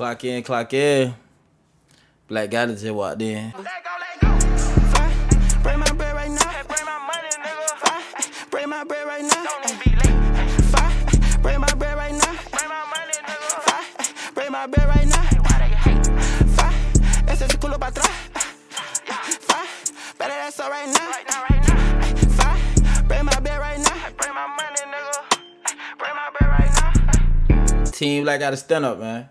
Clock in, clock in. Black guy just walked in. Bring my bread right now. Bring my money, nigga. Bring my bread right now. Don't even be late. Bring my bread right now. Bring my money, nigga. Bring my bread right now. Why they hate? Ese es culo para atrás. Better that's all right now. Bring my bread right now. Bring my money, nigga. Bring my bread right now. Team Black gotta stand up, man.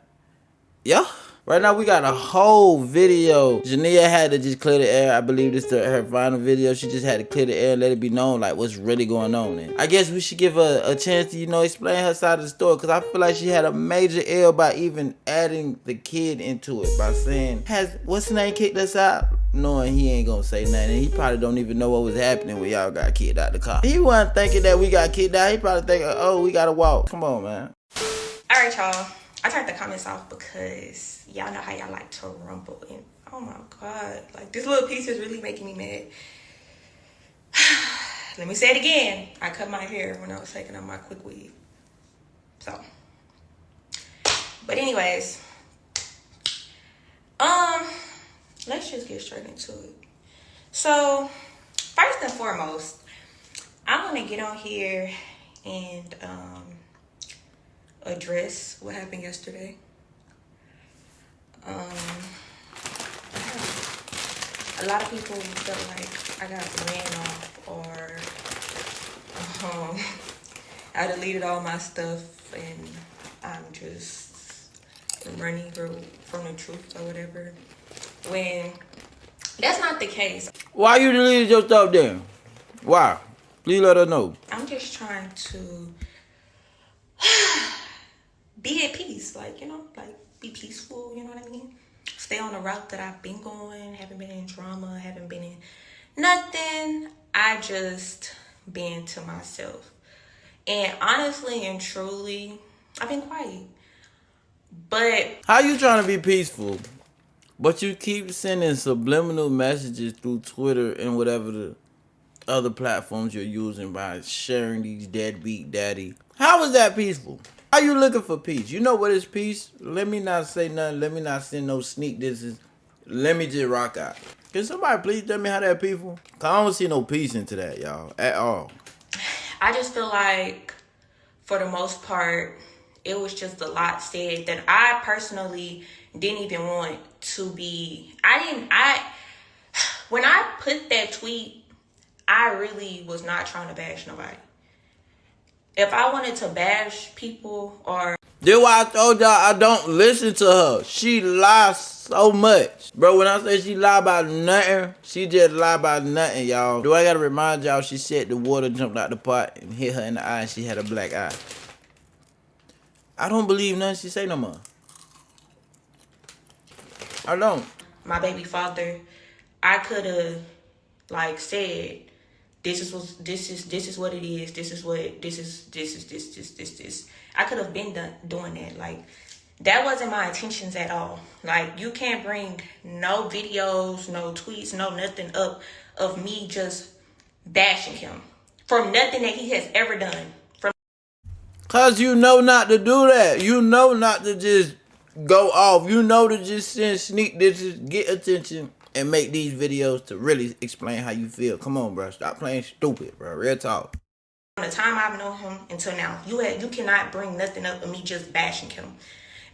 Yeah. Right now we got a whole video. Jania had to just clear the air. I believe this is her final video. She just had to clear the air and let it be known like what's really going on. And I guess we should give her a chance to, explain her side of the story. Cause I feel like she had a major L by even adding the kid into it. By saying, what's his name kicked us out? Knowing he ain't gonna say nothing. And he probably don't even know what was happening when y'all got kicked out the car. He wasn't thinking that we got kicked out. He probably thinking, oh, we gotta walk. Come on, man. Alright, y'all. I turned the comments off because y'all know how y'all like to rumble. And oh my God, like this little piece is really making me mad. Let me say it again. I cut my hair when I was taking out my quick weave. So, but anyways, let's just get straight into it. So, first and foremost, I'm gonna get on here and address what happened yesterday. A lot of people felt like I got ran off or I deleted all my stuff and I'm just running from the truth or whatever, when that's not the case. Why you deleted your stuff then? Why? Please let her know. I'm just trying to be at peace, like be peaceful, you know what I mean? Stay on the route that I've been going, haven't been in drama, haven't been in nothing. I just been to myself. And honestly and truly, I've been quiet. But how you trying to be peaceful, but you keep sending subliminal messages through Twitter and whatever the other platforms you're using by sharing these deadbeat daddy? How is that peaceful? Are you looking for peace? You know what is peace? Let me not say nothing. Let me not send no sneak disses. Let me just rock out. Can somebody please tell me how that peaceful? Cause I don't see no peace into that, y'all, at all. I just feel like, for the most part, it was just a lot said that I personally didn't even want to be. When I put that tweet, I really was not trying to bash nobody. If I wanted to bash people or... That's why I told y'all I don't listen to her. She lies so much. Bro, when I say she lie about nothing, she just lie about nothing, y'all. Do I gotta remind y'all she said the water jumped out the pot and hit her in the eye and she had a black eye? I don't believe nothing she say no more. I don't. My baby father, I could have said, this is what it is. This. I could have been doing that. Like, that wasn't my intentions at all. Like, you can't bring no videos, no tweets, no nothing up of me just bashing him from nothing that he has ever done. Cause you know not to do that. You know not to just go off. You know to just send sneak dishes, get attention, and make these videos to really explain how you feel. Come on, bro. Stop playing stupid, bro. Real talk. From the time I've known him until now, you cannot bring nothing up of me just bashing him.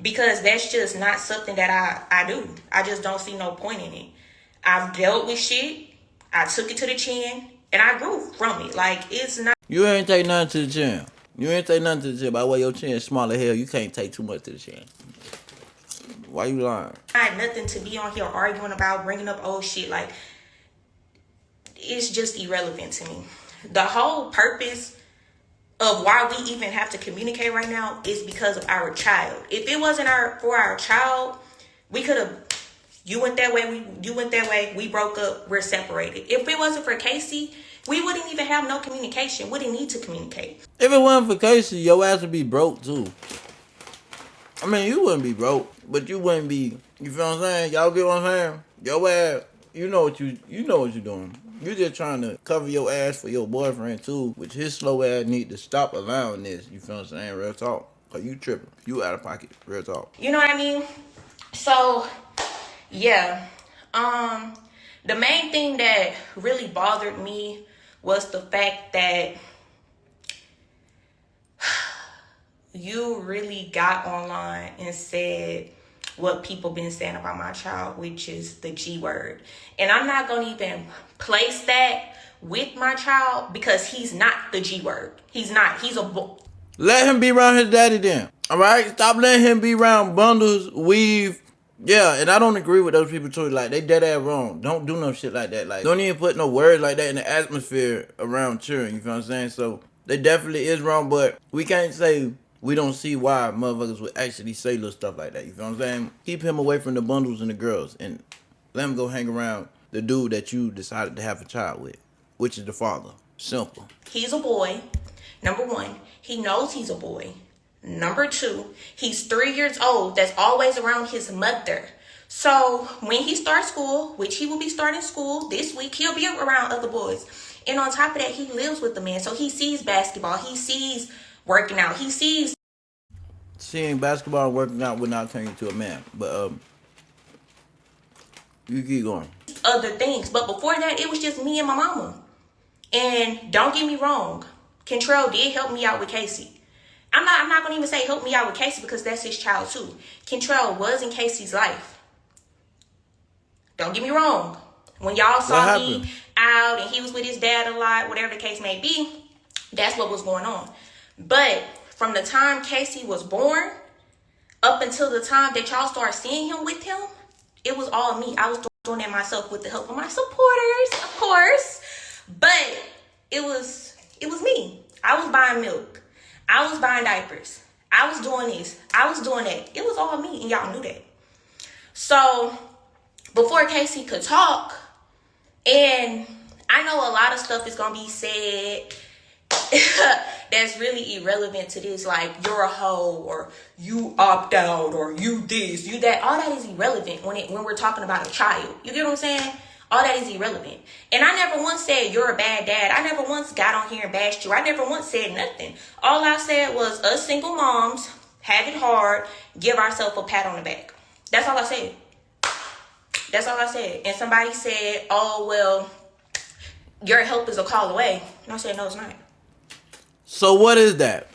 Because that's just not something that I do. I just don't see no point in it. I've dealt with shit. I took it to the chin. And I grew from it. Like, it's not... You ain't take nothing to the chin. You ain't take nothing to the chin. By the way, your chin is small as hell. You can't take too much to the chin. Why you lying? I had nothing to be on here arguing about, bringing up old shit. Like, it's just irrelevant to me. The whole purpose of why we even have to communicate right now is because of our child. If it wasn't for our child, we could have, you went that way, we broke up, we're separated. If it wasn't for Casey, we wouldn't even have no communication. We didn't need to communicate. If it wasn't for Casey, your ass would be broke too. I mean, you wouldn't be broke, but you wouldn't be, you feel what I'm saying? Y'all get what I'm saying? Your ass, you know what you're doing. You're just trying to cover your ass for your boyfriend too, which his slow ass need to stop allowing this. You feel what I'm saying? Real talk. Cause you tripping. You out of pocket. Real talk. You know what I mean? So, yeah. The main thing that really bothered me was the fact that you really got online and said what people been saying about my child, which is the G word. And I'm not going to even place that with my child because he's not the G word. He's not. He's a boy. Let him be around his daddy then. All right? Stop letting him be around bundles, weave. Yeah, and I don't agree with those people too. Like, they dead ass wrong. Don't do no shit like that. Like, don't even put no words like that in the atmosphere around children. You feel what I'm saying? So, they definitely is wrong, but we can't say we don't see why motherfuckers would actually say little stuff like that. You feel what I'm saying? Keep him away from the bundles and the girls and let him go hang around the dude that you decided to have a child with, which is the father. Simple. He's a boy. Number one, he knows he's a boy. Number two, he's 3 years old. That's always around his mother. So when he starts school, which he will be starting school this week, he'll be around other boys. And on top of that, he lives with the man. So he sees basketball. He sees working out. He sees... Seeing basketball and working out would not turn you into a man. But, you keep going. Other things. But before that, it was just me and my mama. And don't get me wrong. Control did help me out with Casey. I'm not going to even say help me out with Casey because that's his child too. Control was in Casey's life. Don't get me wrong. When y'all saw me out and he was with his dad a lot, whatever the case may be, that's what was going on. But from the time Casey was born up until the time that y'all started seeing him with him, it was all me. I was doing that myself with the help of my supporters, of course. But it was me. I was buying milk. I was buying diapers. I was doing this. I was doing that. It was all me, and y'all knew that. So, before Casey could talk, and I know a lot of stuff is going to be said that's really irrelevant to this, like, you're a hoe, or you opt out, or you this, you that. All that is irrelevant when we're talking about a child. You get what I'm saying? All that is irrelevant. And I never once said you're a bad dad. I never once got on here and bashed you. I never once said nothing. All I said was us single moms have it hard, give ourselves a pat on the back. That's all I said. That's all I said. And somebody said, oh, well, your help is a call away. And I said, no, it's not. So what is that?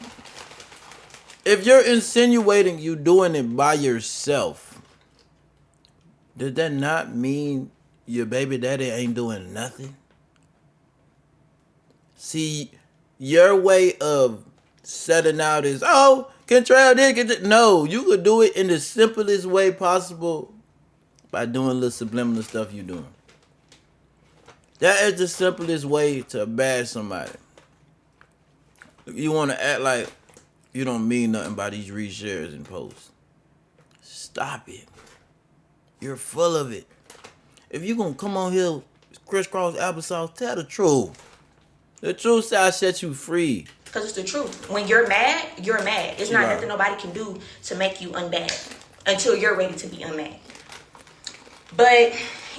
If you're insinuating you doing it by yourself, did that not mean your baby daddy ain't doing nothing? See, your way of setting out is, oh, control this. No, you could do it in the simplest way possible by doing little subliminal stuff you're doing. That is the simplest way to bash somebody. You want to act like you don't mean nothing by these reshares and posts. Stop it. You're full of it. If you gonna come on here, crisscross applesauce, tell the truth. The truth shall set you free. Because it's the truth. When you're mad, you're mad. It's not nothing nobody can do to make you unmad until you're ready to be unmad. But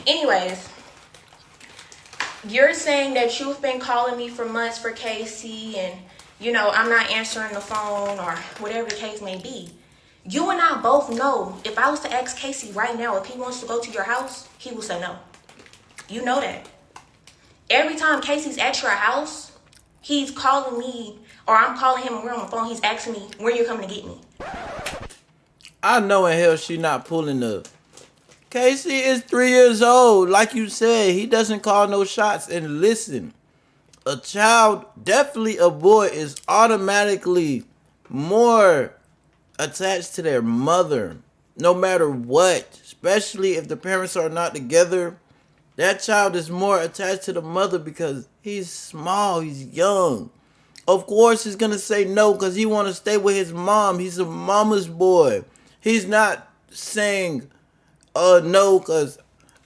anyways, you're saying that you've been calling me for months for Casey and, you know, I'm not answering the phone or whatever the case may be. You and I both know if I was to ask Casey right now if he wants to go to your house, he will say no. You know that. Every time Casey's at your house, he's calling me or I'm calling him and we're on the phone. He's asking me, when you coming to get me? I know in hell she not pulling up. Casey is 3 years old. Like you said, he doesn't call no shots. And listen, a child, definitely a boy, is automatically more attached to their mother, no matter what. Especially if the parents are not together, that child is more attached to the mother because he's small, he's young. Of course he's gonna say no because he want to stay with his mom. He's a mama's boy. He's not saying no because,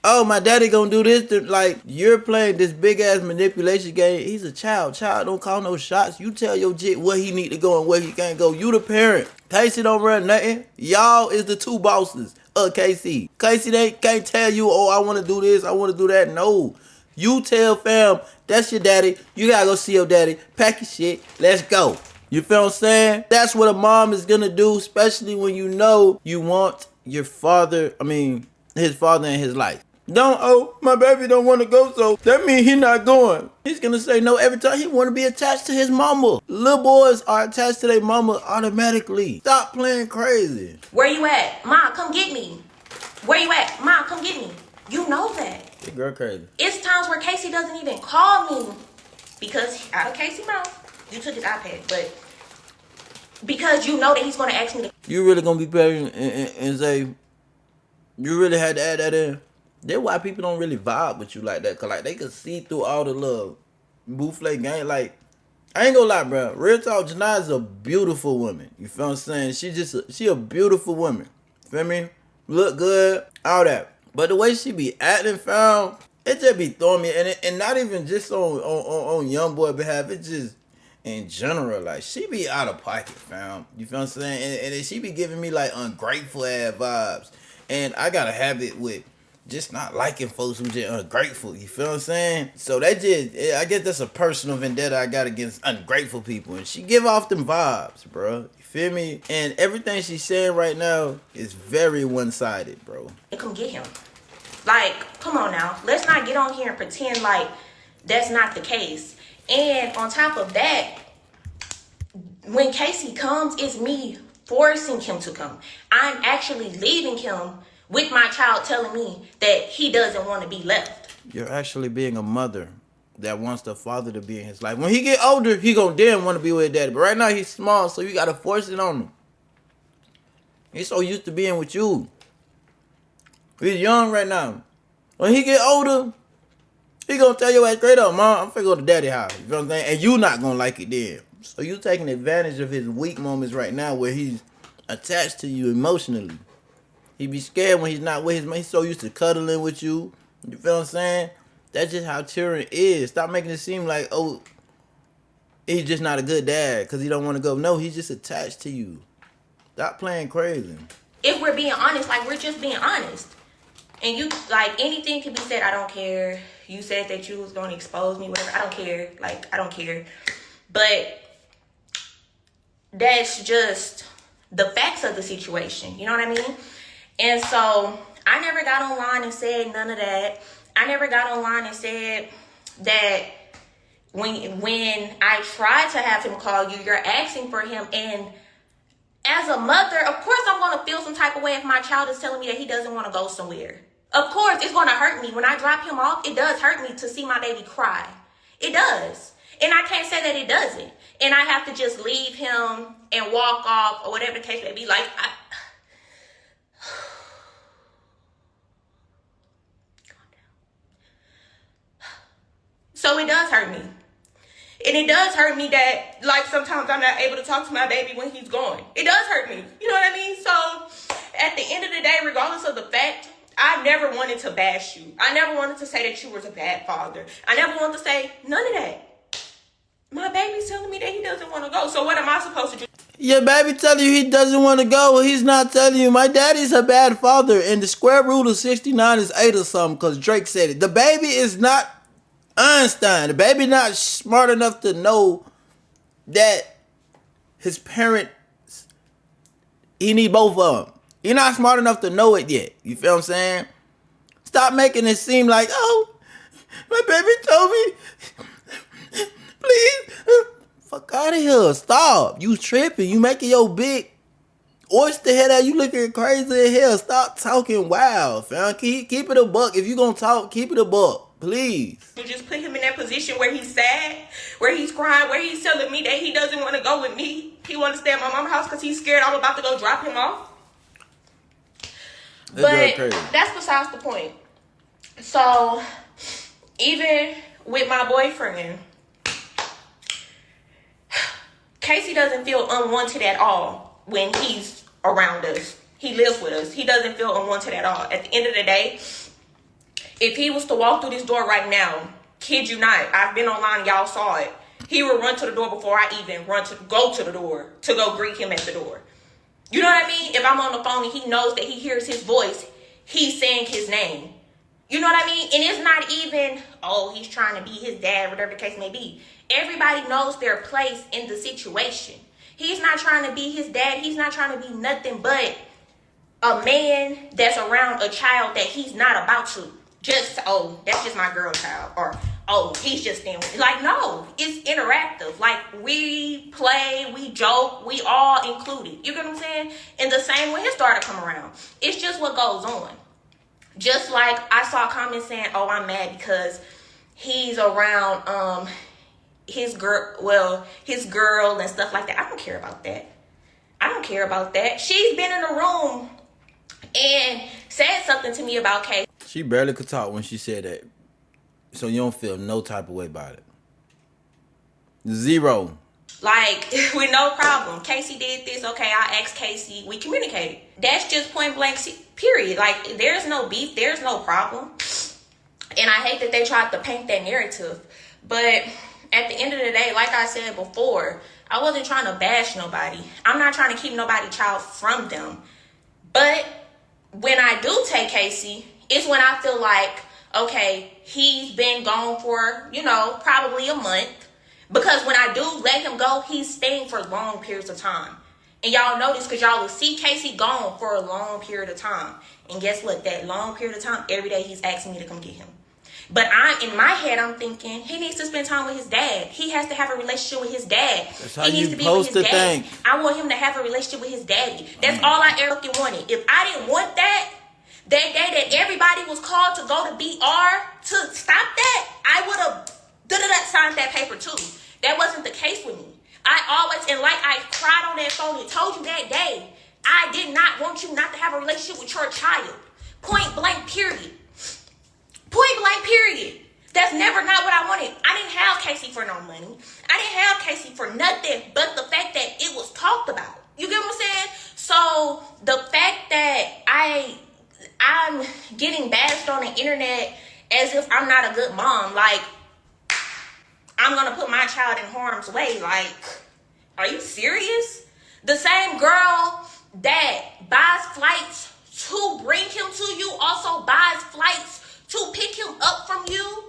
oh, my daddy gonna do this. Like, you're playing this big ass manipulation game. He's a child. Child don't call no shots. You tell your jit where he need to go and where he can't go. You the parent. Casey don't run nothing. Y'all is the two bosses of Casey. Casey can't tell you, oh, I want to do this, I want to do that. No. You tell fam, that's your daddy. You gotta go see your daddy. Pack your shit. Let's go. You feel what I'm saying? That's what a mom is gonna do, especially when you know you want his father in his life. My baby don't want to go, so that means he not going. He's gonna say no every time he want to be attached to his mama. Little boys are attached to their mama automatically. Stop playing crazy. Where you at? Ma, come get me. Where you at? Ma, come get me. You know that. The girl crazy. It's times where Casey doesn't even call me because out of Casey's mouth, you took his iPad, but because you know that he's gonna ask me to. You really gonna be patient and say you really had to add that in? That's why people don't really vibe with you like that, cause like they can see through all the little bootleg game. Like, I ain't gonna lie, bro. Real talk, Jania is a beautiful woman. You feel what I'm saying? She a beautiful woman. Feel me? Look good, all that. But the way she be acting, fam, it just be throwing me. And not even just on Youngboy behalf. It just in general, like she be out of pocket, fam. You feel what I'm saying? And she be giving me like ungrateful ass vibes. And I got a habit with just not liking folks who just ungrateful. You feel what I'm saying? So I guess that's a personal vendetta I got against ungrateful people. And she give off them vibes, bro. You feel me? And everything she's saying right now is very one-sided, bro. Come get him. Like, come on now. Let's not get on here and pretend like that's not the case. And on top of that, when Casey comes, it's me forcing him to come. I'm actually leaving him with my child telling me that he doesn't want to be left. You're actually being a mother that wants the father to be in his life. When he get older, he gonna damn want to be with daddy. But right now he's small, so you gotta force it on him. He's so used to being with you. He's young right now. When he get older, he gonna tell your ass straight up, Mom, I'm finna go to daddy house. You know what I'm saying? And you not gonna like it then. So you taking advantage of his weak moments right now where he's attached to you emotionally. He be scared when he's not with his man. He's so used to cuddling with you. You feel what I'm saying? That's just how Tyrion is. Stop making it seem like, oh, he's just not a good dad because he don't want to go. No, he's just attached to you. Stop playing crazy. If we're being honest, like we're just being honest. And you, like, anything can be said, I don't care. You said that you was going to expose me, whatever. I don't care. Like, I don't care. But that's just the facts of the situation. You know what I mean? And so I never got online and said none of that. I never got online and said that when I tried to have him call you, you're asking for him. And as a mother, of course I'm going to feel some type of way if my child is telling me that he doesn't want to go somewhere. Of course, it's going to hurt me. When I drop him off, it does hurt me to see my baby cry. It does. And I can't say that it doesn't. And I have to just leave him and walk off or whatever the case may be. Like, so it does hurt me. And it does hurt me that, like, sometimes I'm not able to talk to my baby when he's gone. It does hurt me. You know what I mean? So at the end of the day, regardless of the fact, I never wanted to bash you. I never wanted to say that you was a bad father. I never wanted to say none of that. My baby's telling me that he doesn't want to go. So what am I supposed to do? Your baby telling you he doesn't want to go. He's not telling you. My daddy's a bad father. And the square root of 69 is 8 or something because Drake said it. The baby is not Einstein. The baby not smart enough to know that his parents, he need both of them. You're not smart enough to know it yet. You feel what I'm saying? Stop making it seem like, oh, my baby told me, please, fuck out of here. Stop. You tripping. You making your big oyster head out. You looking crazy as hell. Stop talking wild, fam. Keep it a buck. If you gonna talk, keep it a buck. Please. You just put him in that position where he's sad, where he's crying, where he's telling me that he doesn't want to go with me. He want to stay at my mom's house because he's scared I'm about to go drop him off. But that's besides the point. So, even with my boyfriend, Casey doesn't feel unwanted at all when he's around us. He lives with us. He doesn't feel unwanted at all. At the end of the day, if he was to walk through this door right now, kid you not, I've been online, y'all saw it. He would run to the door before I even go to the door to go greet him at the door. You know what I mean? If I'm on the phone and he knows that he hears his voice, he's saying his name. You know what I mean? And it's not even, oh, he's trying to be his dad, whatever the case may be. Everybody knows their place in the situation. He's not trying to be his dad. He's not trying to be nothing but a man that's around a child that he's not about to just, oh, that's just my girl child, or oh, he's just staying with me. Like, no, it's interactive. Like, we play, we joke, we all included. You get what I'm saying? And the same when his daughter come around. It's just what goes on. Just like I saw comments saying, oh, I'm mad because he's around his girl and stuff like that. I don't care about that. I don't care about that. She's been in the room and said something to me about Casey. She barely could talk when she said that. So you don't feel no type of way about it. Zero. Like, with no problem. Casey did this. Okay, I asked Casey. We communicated. That's just point blank, period. Like, there's no beef. There's no problem. And I hate that they tried to paint that narrative. But at the end of the day, like I said before, I wasn't trying to bash nobody. I'm not trying to keep nobody's child from them. But when I do take Casey, it's when I feel like, okay, he's been gone for, probably a month. Because when I do let him go, he's staying for long periods of time. And y'all know this because y'all will see Casey gone for a long period of time. And guess what? That long period of time, every day he's asking me to come get him. But in my head, I'm thinking he needs to spend time with his dad. He has to have a relationship with his dad. That's how he needs you to be with his dad. think. I want him to have a relationship with his daddy. That's all I ever fucking wanted. If I didn't want that day that everybody was called to go to BR to stop that, I would have signed that paper too. That wasn't the case with me. And like I cried on that phone and told you that day, I did not want you not to have a relationship with your child. Point blank, period. Point blank, period. That's never not what I wanted. I didn't have Casey for no money. I didn't have Casey for nothing but the fact that it was talked about. You get what I'm saying? So the fact that I'm getting bashed on the internet as if I'm not a good mom, like, I'm going to put my child in harm's way. Like, are you serious? The same girl that buys flights to bring him to you also buys flights to pick him up from you.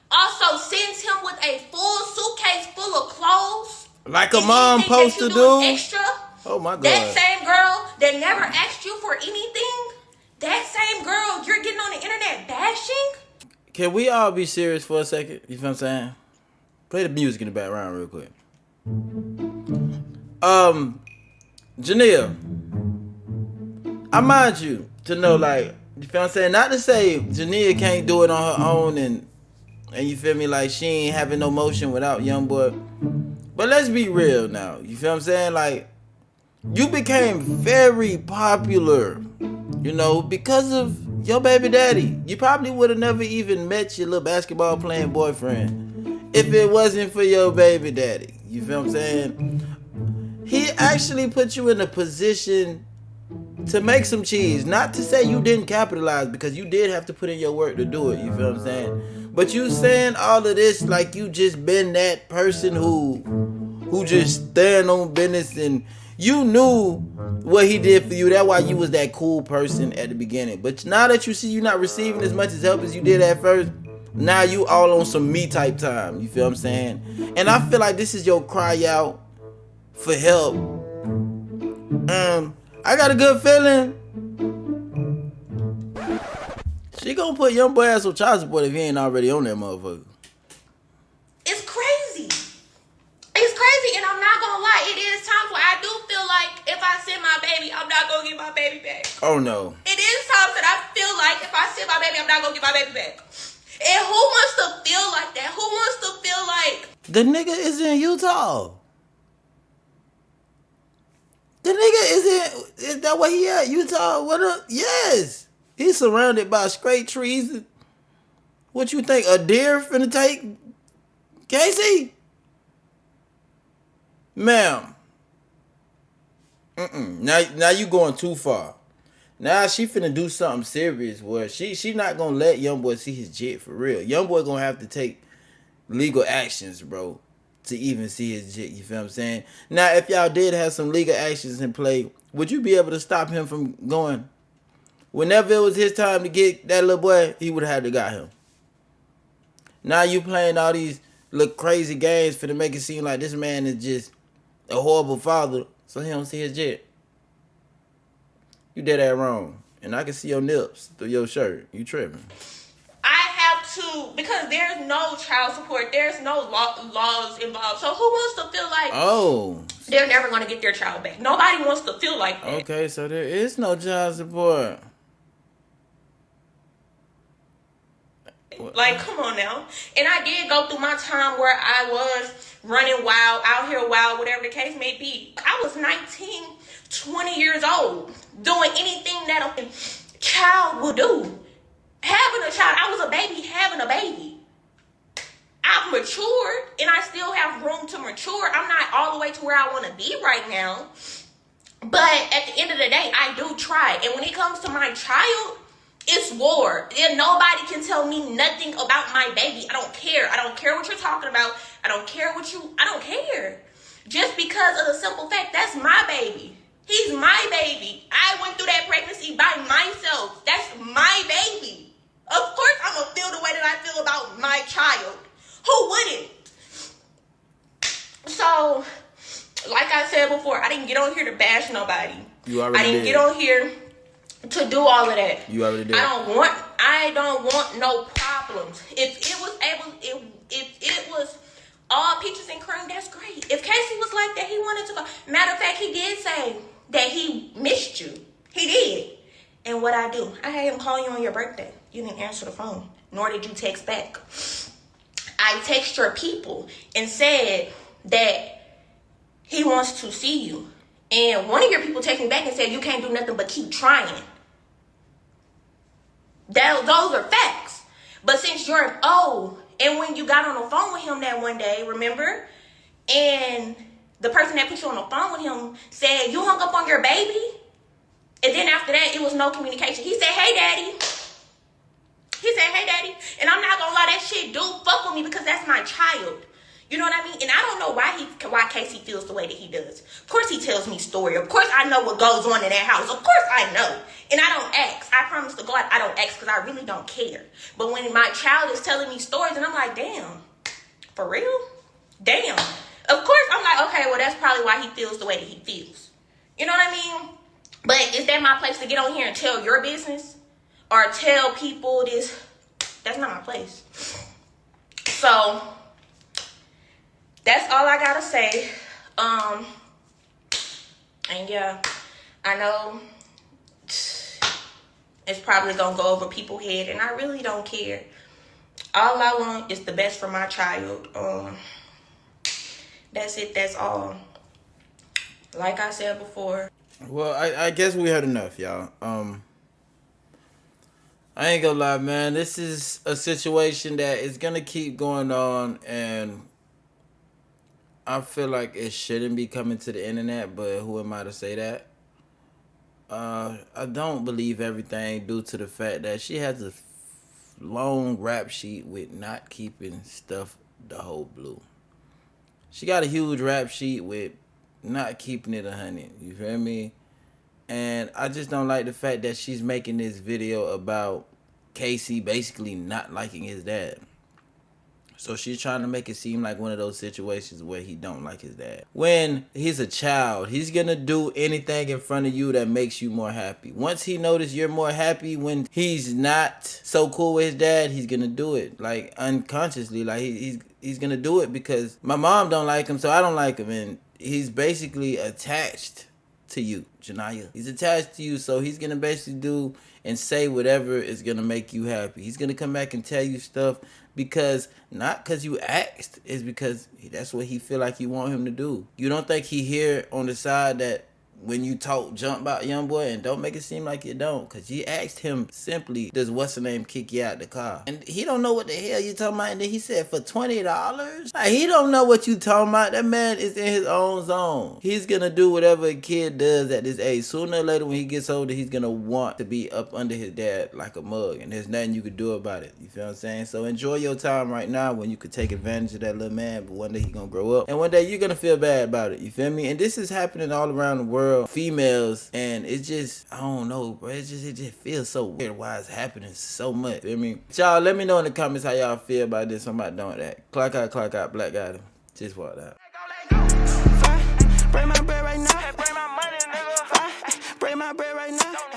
Also sends him with a full suitcase full of clothes. Like a mom supposed to do. Extra. Oh my God. That same girl that never asked you for anything. That same girl you're getting on the internet bashing. Can we all be serious for a second? You feel what I'm saying? Play the music in the background real quick. Jania, I mind you to know, like, you feel what I'm saying? Not to say Jania can't do it on her own and you feel me, like she ain't having no motion without Youngboy. But let's be real now. You feel what I'm saying? Like, you became very popular, because of your baby daddy. You probably would have never even met your little basketball playing boyfriend if it wasn't for your baby daddy. You feel what I'm saying? He actually put you in a position to make some cheese. Not to say you didn't capitalize, because you did have to put in your work to do it. You feel what I'm saying? But you saying all of this like you just been that person who just stand on business, and you knew what he did for you. That's why you was that cool person at the beginning. But now that you see you not receiving as much as help as you did at first, now you all on some me type time. You feel what I'm saying? And I feel like this is your cry out for help. I got a good feeling she gonna put Youngboy ass on child support if he ain't already on that motherfucker. It's crazy. It's crazy, and I'm not gonna lie. It is times where I do feel like if I send my baby, I'm not gonna get my baby back. Oh no. It is times that I feel like if I send my baby, I'm not gonna get my baby back. And who wants to feel like that? Who wants to feel like the nigga is in Utah? The nigga is that where he at? Utah? What up? Yes. He's surrounded by straight trees. What you think, a deer finna take Casey? Ma'am. Now you going too far. Now she finna do something serious where she not gonna let Youngboy see his jet for real. Youngboy gonna have to take legal actions, bro, to even see his jet. You feel what I'm saying? Now, if y'all did have some legal actions in play, would you be able to stop him from going? Whenever it was his time to get that little boy, he would have had to got him. Now you playing all these little crazy games for to make it seem like this man is just a horrible father, so he don't see his jet. You did that wrong. And I can see your nips through your shirt. You tripping. I have to, because there's no child support. There's no laws involved. So who wants to feel like they're never going to get their child back? Nobody wants to feel like that. Okay, so there is no child support. Like, come on now. And I did go through my time where I was running wild, out here wild, whatever the case may be. I was 19, 20 years old, doing anything that a child will do. Having a child, I was a baby having a baby. I've matured, and I still have room to mature. I'm not all the way to where I want to be right now. But at the end of the day, I do try. And when it comes to my child, it's war. And nobody can tell me nothing about my baby. I don't care. I don't care what you're talking about. I don't care I don't care. Just because of the simple fact, that's my baby. He's my baby. I went through that pregnancy by myself. That's my baby. Of course I'm going to feel the way that I feel about my child. Who wouldn't? So, like I said before, I didn't get on here to bash nobody. I didn't get on here to do all of that. You already did. I don't want no problems. If it was all peaches and cream, that's great. If Casey was like that, he wanted to go. Matter of fact, he did say that he missed you. He did. And what I do, I had him call you on your birthday. You didn't answer the phone, nor did you text back. I text your people and said that he wants to see you. And one of your people texted me back and said, you can't do nothing but keep trying. Those are facts. But since you're an O, and when you got on the phone with him that one day, remember? And the person that put you on the phone with him said, you hung up on your baby? And then after that, it was no communication. He said, hey, daddy. He said, hey, daddy. And I'm not going to lie, that shit do fuck with me because that's my child. You know what I mean? And I don't know why Casey feels the way that he does. Of course he tells me story. Of course I know what goes on in that house. Of course I know. And I don't ask. I promise to God I don't ask because I really don't care. But when my child is telling me stories and I'm like, damn, for real? Damn. Of course I'm like, okay, well that's probably why he feels the way that he feels. You know what I mean? But is that my place to get on here and tell your business? Or tell people this? That's not my place. So that's all I gotta say. And yeah, I know it's probably gonna go over people's head, and I really don't care. All I want is the best for my child. That's it. That's all. Like I said before. Well, I guess we heard enough, y'all. I ain't gonna lie, man. This is a situation that is gonna keep going on, and I feel like it shouldn't be coming to the internet, but who am I to say that? I don't believe everything due to the fact that she has a long rap sheet with not keeping stuff the whole blue. She got a huge rap sheet with not keeping it 100. You feel me? And I just don't like the fact that she's making this video about Casey basically not liking his dad. So she's trying to make it seem like one of those situations where he don't like his dad. When he's a child, he's going to do anything in front of you that makes you more happy. Once he notices you're more happy when he's not so cool with his dad, he's going to do it. Like unconsciously. Like he's going to do it because my mom don't like him, so I don't like him. And he's basically attached to you, Jania. He's attached to you, so he's going to basically do and say whatever is going to make you happy. He's going to come back and tell you stuff because, not because you asked, it's because that's what he feel like you want him to do. You don't think he hear on the side that when you talk jump about Youngboy, and don't make it seem like you don't, because you asked him simply, does what's the name kick you out the car? And he don't know what the hell you talking about, and then he said for $20? Like, he don't know what you talking about. That man is in his own zone. He's gonna do whatever a kid does at this age. Sooner or later when he gets older, he's gonna want to be up under his dad like a mug, and there's nothing you can do about it. You feel what I'm saying? So enjoy your time right now when you could take advantage of that little man, but one day he gonna grow up, and one day you're gonna feel bad about it. You feel me? And this is happening all around the world. Females, and it's just, I don't know, bro. It just feels so weird why it's happening so much. I mean, y'all, let me know in the comments how y'all feel about this. I'm about doing that. Clock out, black guy. Just walked out. Bring my bread right now. Bring my money, nigga. Bring my bread right now.